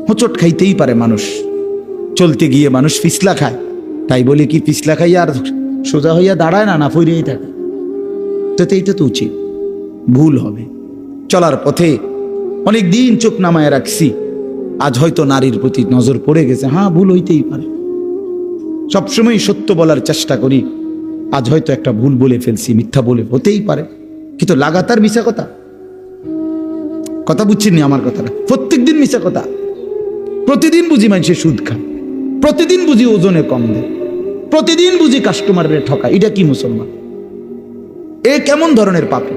হোঁচট খাইতেই পারে মানুষ, চলতে গিয়ে মানুষ পিছলা খায়, তাই বলে কি পিছলা খাইয়া আর সোজা হইয়া দাঁড়ায় না, না ফিরেই থাকে? তো এইটা তো উচিত, ভুল হবে। চলার পথে অনেক দিন চোখ নামায় রাখছি, আজ হয়তো নারীর প্রতি নজর পড়ে গেছে, হ্যাঁ ভুল হইতেই পারে। সবসময় সত্য বলার চেষ্টা করি, আজ হয়তো একটা ভুল বলে ফেলছি, মিথ্যা বলে, হতেই পারে, কিন্তু লাগাতার মিশা কথা বুঝছেননি আমার কথাটা? প্রত্যেক দিন মিশা কথা, প্রতিদিন বুঝি মানুষের সুদ খায়, প্রতিদিন বুঝি ওজনে কম দেয়, প্রতিদিন বুঝি কাস্টমারের ঠকায়। এটা কি মুসলমান? এ কেমন ধরনের পাপী?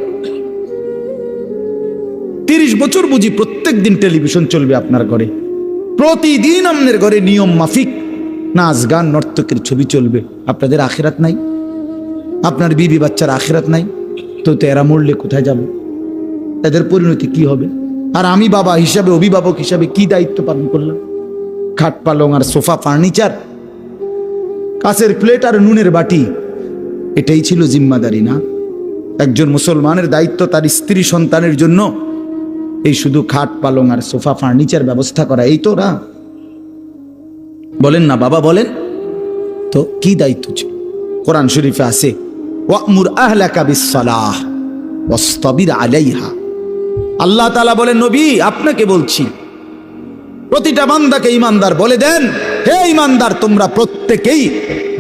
30 বছর বুঝি প্রত্যেক দিন টেলিভিশন চলবে আপনার ঘরে, প্রতিদিন আপনার ঘরে নিয়ম মাফিক নাচ গান নর্তকের ছবি চলবে। আপনাদের আখিরাত নাই? আপনার বিবি বাচ্চার আখিরাত নাই? তো এরা মরলে কোথায় যাবে? এদের পরিণতি কি হবে? আর আমি বাবা হিসাবে, অভিভাবক হিসাবে কি দায়িত্ব পালন করলাম? খাট পালং আর সোফা, ফার্নিচার, কাঁচের প্লেট আর নুনের বাটি, এটাই ছিল জিম্মাদারি না? একজন মুসলমানের দায়িত্ব তার স্ত্রী সন্তানের জন্য এই শুধু খাট পালং আর সোফা ফার্নিচার ব্যবস্থা করা, এই তো না? বলেন না বাবা, বলেন তো কি দায়িত্ব ছিল? কোরআন শরীফে আছে, ওয়া'মুর আহলাকা বিস-সালাহ ওয়াসতাবির আলাইহা। আল্লাহ তাআলা বলেন, নবী আপনাকে বলছি, প্রতিটা বান্দাকে ঈমানদার বলে দেন, হে ঈমানদার, তোমরা প্রত্যেকেই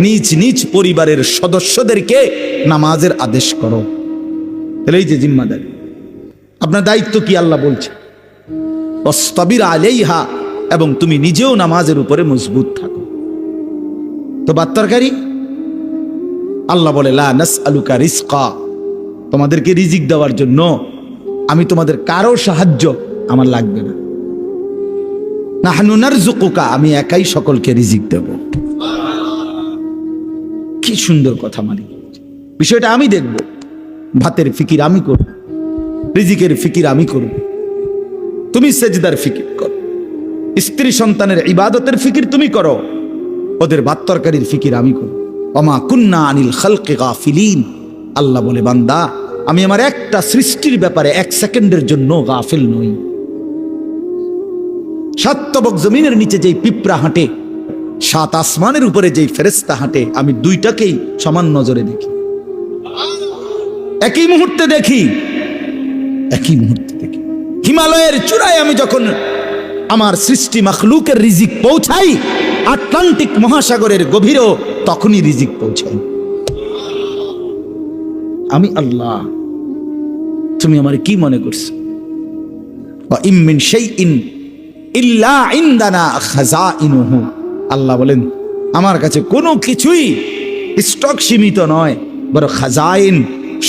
নিজ নিজ পরিবারের সদস্যদেরকে নামাজের আদেশ করো। তাহলে এই যে জিম্মাদারি, আপনার দায়িত্ব কি আল্লাহ বলছে, ওয়াসতাবির আলাইহা, এবং তুমি নিজেও নামাজের উপরে মজবুত থাকো। তো বাত্তারকারী আল্লাহ বলে, লা নাসআলুকা রিজকা, তোমাদেরকে রিজিক দেওয়ার জন্য আমি তোমাদের কারো সাহায্য আমার লাগবে না। নাহনু নারযুকুকা, আমি একাই সকলকে রিজিক দেব। কি সুন্দর কথা! মানে বিষয়টা আমি দেখব, ভাতের ফিকির আমি করব, রিজিকের ফিকির আমি করব, তুমি সেজদার ফিকির করো, স্ত্রী সন্তানের ইবাদতের ফিকির তুমি করো, ওদের ভাত তরকারির ফিকির আমি করব। ওমা কুন্না আনিল খালকি গাফিলিন, আল্লাহ বলে, বান্দা আমি আমার একটা সৃষ্টির ব্যাপারে 1 সেকেন্ডের জন্য গাফিল নই। 7 তবক জমিনের নিচে যেই পিঁপড়া হাঁটে, 7 আসমানের উপরে যেই ফেরেশতা হাঁটে, আমি দুইটাকেই সমান নজরে দেখি, একই মুহূর্তে দেখি, একই মুহূর্তে দেখি। হিমালয়ের চূড়ায় আমি যখন আমার সৃষ্টি মাখলুকের রিজিক পৌঁছাই, আটলান্টিক মহাসাগরের গভীরেও তখনই রিজিক পৌঁছাই। আমি আল্লাহ, তুমি আমার কি মনে করছো? ওয়া ইম মিন শাইইন ইল্লা ইনদানা খাযাইনুহু, আল্লাহ বলেন আমার কাছে কোনো কিছুই স্টক সীমিত নয়, বড় খাজাইন,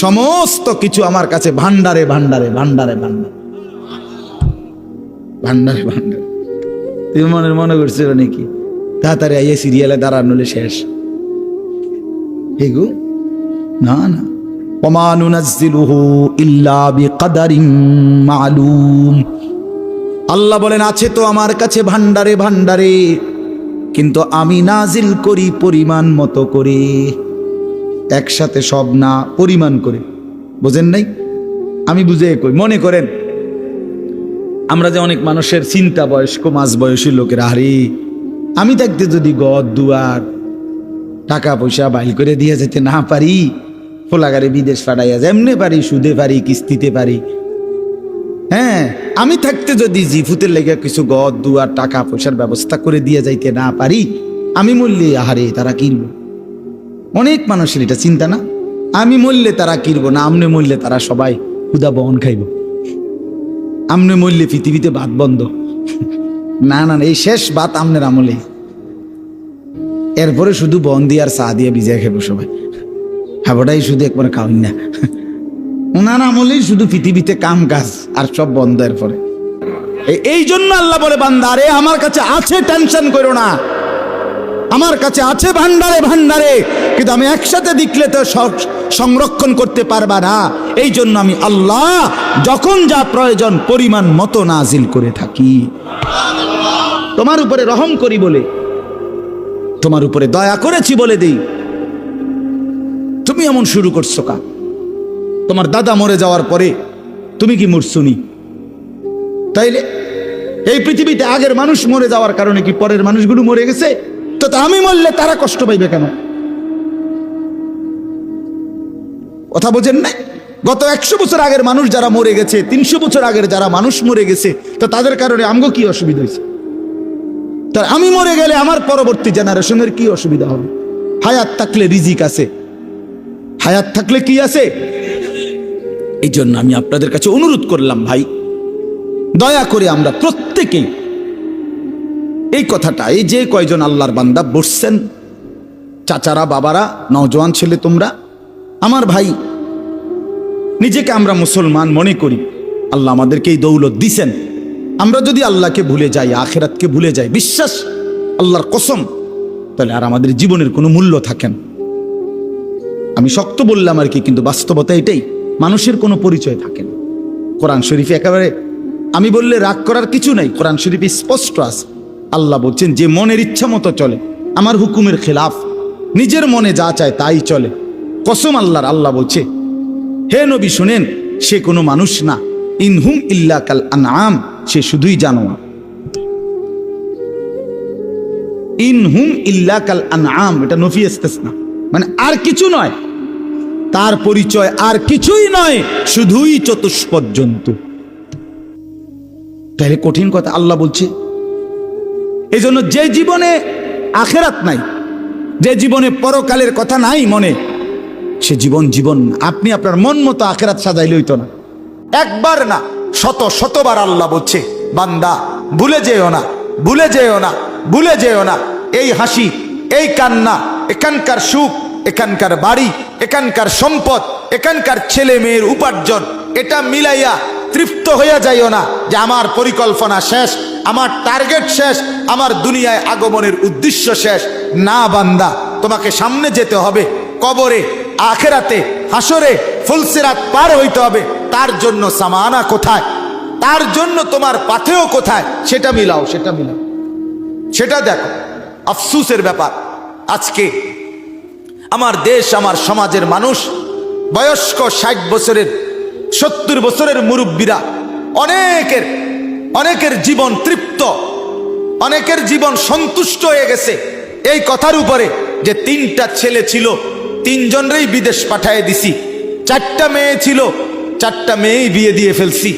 সমস্ত কিছু আমার কাছে ভান্ডারে ভান্ডারে ভান্ডারে ভান্ডারে ভান্ডারে ভান্ডারে। তুমি মনে করছিল নাকি তাড়াতাড়ি আইয়ে সিরিয়ালে দাঁড়ানো শেষ? হেগো না না, ওমা নুনাজ্জিলুহু ইল্লা বিকদারিন মালুম, আল্লাহ বলেন আছে তো আমার কাছে ভান্ডারে ভান্ডারে, কিন্তু আমি নাজিল করি পরিমাণ মতো করে, একসাথে সব না, পরিমাণ করে। বুঝেন নাই? আমি বুঝে কই, মনে করেন আমরা যে অনেক মানুষের চিন্তা, বয়স্ক মাঝ বয়সী লোকেরা, আরে আমি থাকতে যদি ঘর দুয়ার টাকা পয়সা বাইল করে দিয়ে যেতে না পারি, ফোলাগারে বিদেশ পাঠাইয়া যেমনে পারি, সুদে পারি, কিস্তিতে পারি, হ্যাঁ আমি থাকতে যদি জিফুতের লেগে কিছু ঘর দুয়ার টাকা পয়সার ব্যবস্থা করে দিয়ে যাইতে না পারি, আমি মরলে আহারে তারা কিনবো। অনেক মানুষের এটা চিন্তা না, আমি মরলে তারা কিনবো না, আমনে মরলে তারা সবাই ক্ষুধা বহন খাইব, আমনে মরলে পৃথিবীতে ভাত বন্ধ। না না, এই শেষ ভাত আমনের আমলে, এরপরে শুধু বন দিয়ে আর চা দিয়ে ভিজে খাবো সবাই, হাবটাই শুধু একবার খাওয়াই না। ওনার আমলেই শুধু পৃথিবীতে কাম কাজ আর সব বন্ধ। এরপরে এই জন্য আল্লাহ বলে, বান্দা রে আমার কাছে আছে, টেনশন করো না, আমার কাছে আছে ভান্ডারে ভান্ডারে, কিন্তু আমি একসাথে দেখলে তো সংরক্ষণ করতে পারবা না। এই জন্য আমি আল্লাহ যখন যা প্রয়োজন পরিমাণ মতো নাজিল করে থাকি। তোমার উপরে রহম করি বলে, তোমার উপরে দয়া করেছি বলে দেই, তুমি এমন শুরু করছো কা? তোমার দাদা মরে যাওয়ার পরে তুমি কি মরছুনি? তাইলে এই পৃথিবীতে আগের মানুষ মরে যাওয়ার কারণে কি পরের মানুষগুলো মরে গেছে? তো আমি মরলে তারা কষ্ট পাইবে কেন? কথা বোঝেন না? গত 100 বছর আগের মানুষ যারা মরে গেছে, 300 বছর আগের যারা মানুষ মরে গেছে, তো তাদের কারণে আমগো কি অসুবিধা হয়েছে? তো আমি মরে গেলে আমার পরবর্তী জেনারেশনের কি অসুবিধা হবে? হায়াত থাকলে রিজিক আছে, হায়াত থাকলে কি আছে? এই জন্য আমি আপনাদের কাছে অনুরোধ করলাম, ভাই দয়া করে আমরা প্রত্যেকেই এই কথাটা, এই যে কয়জন আল্লাহর বান্দা বসছেন, চাচারা, বাবারা, নওজোয়ান ছেলে তোমরা, আমার ভাই, নিজেকে আমরা মুসলমান মনে করি, আল্লাহ আমাদেরকে এই দৌলত দিছেন। আমরা যদি আল্লাহকে ভুলে যাই, আখিরাতকে ভুলে যাই, বিশ্বাস আল্লাহর কসম, তাহলে আর আমাদের জীবনের কোনো মূল্য থাকে না। আমি শক্ত বললাম আর কি, কিন্তু বাস্তবতা এটাই, মানুষের কোনো পরিচয় থাকে না। কোরআন শরীফে একেবারে আমি বললে রাগ করার কিছু নাই, কোরআন শরীফে স্পষ্ট আছে। আল্লাহ বলছেন, যে মনের ইচ্ছা মতো চলে, আমার হুকুমের খেলাফ, নিজের মনে যা চায় তাই চলে, কসম আল্লাহর, আল্লাহ বলছে, হে নবী শুনেন, সে কোনো মানুষ না, ইনহুম ইল্লা কাল আনআম, সে শুধুই জানোয়ার। ইনহুম ইল্লা কাল আনআম, এটা নফি ইস্তিসনা, মানে আর কিছু নয়, তার পরিচয় আর কিছুই নয়, শুধুই চতুষ্পদ জন্তু। তাহলে কঠিন কথা আল্লাহ বলছে। এই জন্য যে জীবনে আখিরাত নাই, যে জীবনে পরকালের কথা নাই মনে, সে জীবন জীবন না। আপনি আপনার মন মতো আখিরাত সাজাইলে হইতো না। একবার না, শত শতবার আল্লাহ বলছে, বান্দা ভুলে যেও না, ভুলে যেও না, ভুলে যেও না, এই হাসি, এই কান্না, এখানকার সুখ, এখানকার বাড়ি, এখানকার সম্পদ, এখানকার ছেলে মেয়ের উপার্জন, এটা মিলাইয়া তৃপ্ত হইয়া যাইও না যে আমার পরিকল্পনা শেষ, আমার টার্গেট শেষ, আমার দুনিয়ায় আগমনের উদ্দেশ্য শেষ। না বান্দা, তোমাকে সামনে যেতে হবে, কবরে, আখেরাতে, হাসরে, ফুলসিরাত পার হইতে হবে। তার জন্য সামানা কোথায়, তার জন্য তোমার পাথেও কোথায়, সেটা মিলাও, সেটা মিলাও, সেটা দেখো। আফসুসের ব্যাপার, আজকে আমার দেশ, আমার সমাজের মানুষ, বয়স্ক 60 বছরের, 70 বছরের মুরব্বীরা, অনেকের জীবন তৃপ্ত, অনেকের জীবন সন্তুষ্ট হয়ে গেছে এই কথার উপরে যে 3টা ছেলে ছিল, 3 জনেরই বিদেশ পাঠিয়ে দিছি, 4টা মেয়ে ছিল, 4টা মেয়েই বিয়ে দিয়ে ফেলছি,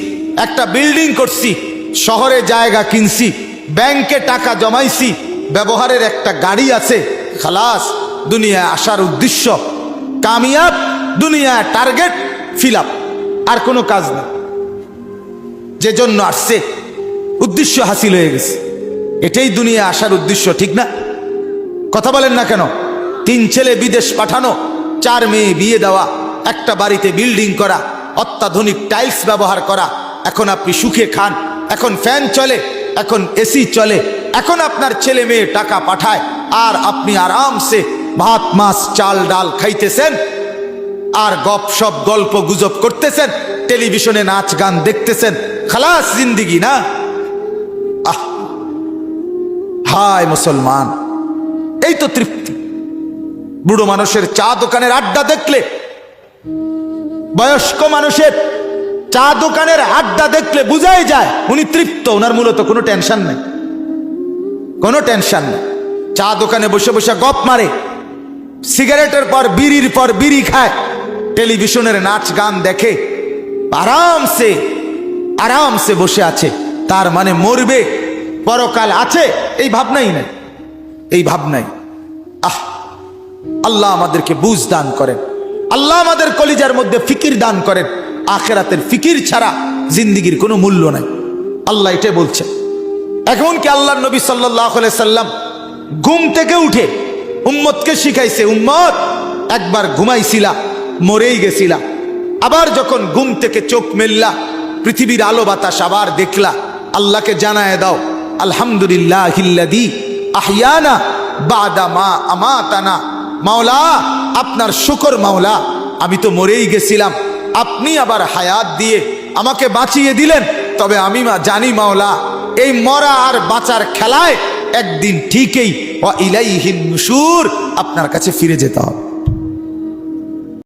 একটা বিল্ডিং করছি, শহরে জায়গা কিনছি, ব্যাংকে টাকা জমাইছি, ব্যবহারের একটা গাড়ি আছে, খালাস, দুনিয়ায় আসার উদ্দেশ্য কামিয়াব, দুনিয়ায় টার্গেট ফিল আপ, আর কোনো কাজ নেই। যে জন্য আসছে উদ্দেশ্য হাসিল হয়ে গেছে, এটাই দুনিয়ায় আসার উদ্দেশ্য, ঠিক না? কথা বলেন না কেন? 3 ছেলে বিদেশ পাঠানো, 4 মেয়ে বিয়ে দেওয়া, একটা বাড়িতে বিল্ডিং করা, অত্যাধুনিক টাইলস ব্যবহার করা, এখন আপনি সুখে খান, এখন ফ্যান চলে, এখন এসি চলে, এখন আপনার ছেলে মেয়ে টাকা পাঠায়, আর আপনি আরামসে ভাত মাছ চাল ডাল খাইতেছেন, আর গপসপ গল্প গুজব করতেছেন, টেলিভিশনে নাচ গান দেখতেছেন, খালাস জিন্দিগি না? আহ, হায় মুসলমান, এই তো তৃপ্তি। বুড়ো মানুষের চা দোকানের আড্ডা দেখলে, বয়স্ক মানুষের চা দোকানের আড্ডা দেখলে বুঝাই যায় উনি তৃপ্ত, ওনার মূলত কোনো টেনশন নেই, কোনো টেনশন নেই। চা দোকানে বসে বসে গপ মারে, সিগারেটের পর বিড়ি খায়, টেলিভিশনের নাচ গান দেখে, আরামসে আরামসে বসে আছে। তার মানে মরবে, পরকাল আছে, এই ভাবনাই নাই, এই ভাবনাই। আহ, আল্লাহ আমাদেরকে বুঝ দান করেন, আল্লাহ আমাদের কলিজার মধ্যে ফিকির দান করেন। আখিরাতের ফিকির ছাড়া জিন্দিগির কোনো মূল্য নাই, আল্লাহ এটাই বলছেন। এমনকি আল্লাহর নবী সাল্লাল্লাহু আলাইহি সাল্লাম ঘুম থেকে উঠে উম্মতকে শিখাইছে, উম্মত একবার ঘুমাইছিলা, মরেই গেছিলা, আবার যখন ঘুম থেকে চোখ মেললা, পৃথিবীর আলো বাতাস আবার দেখলা, আল্লাহকে জানায় দাও, আলহামদুলিল্লাহিল্লাযী আহইয়ানা বাদা মা আমাতানা। মাওলা, আপনার শুকর মাওলা, আমি তো মরেই গেছিলাম, আপনি আবার হায়াত দিয়ে আমাকে বাঁচিয়ে দিলেন। তবে আমি জানি মাওলা, এই মরা আর বাঁচার খেলায় একদিন ঠিকই ওয়া ইলাইহিন নুশুর, আপনার কাছে ফিরে যেতে হবে।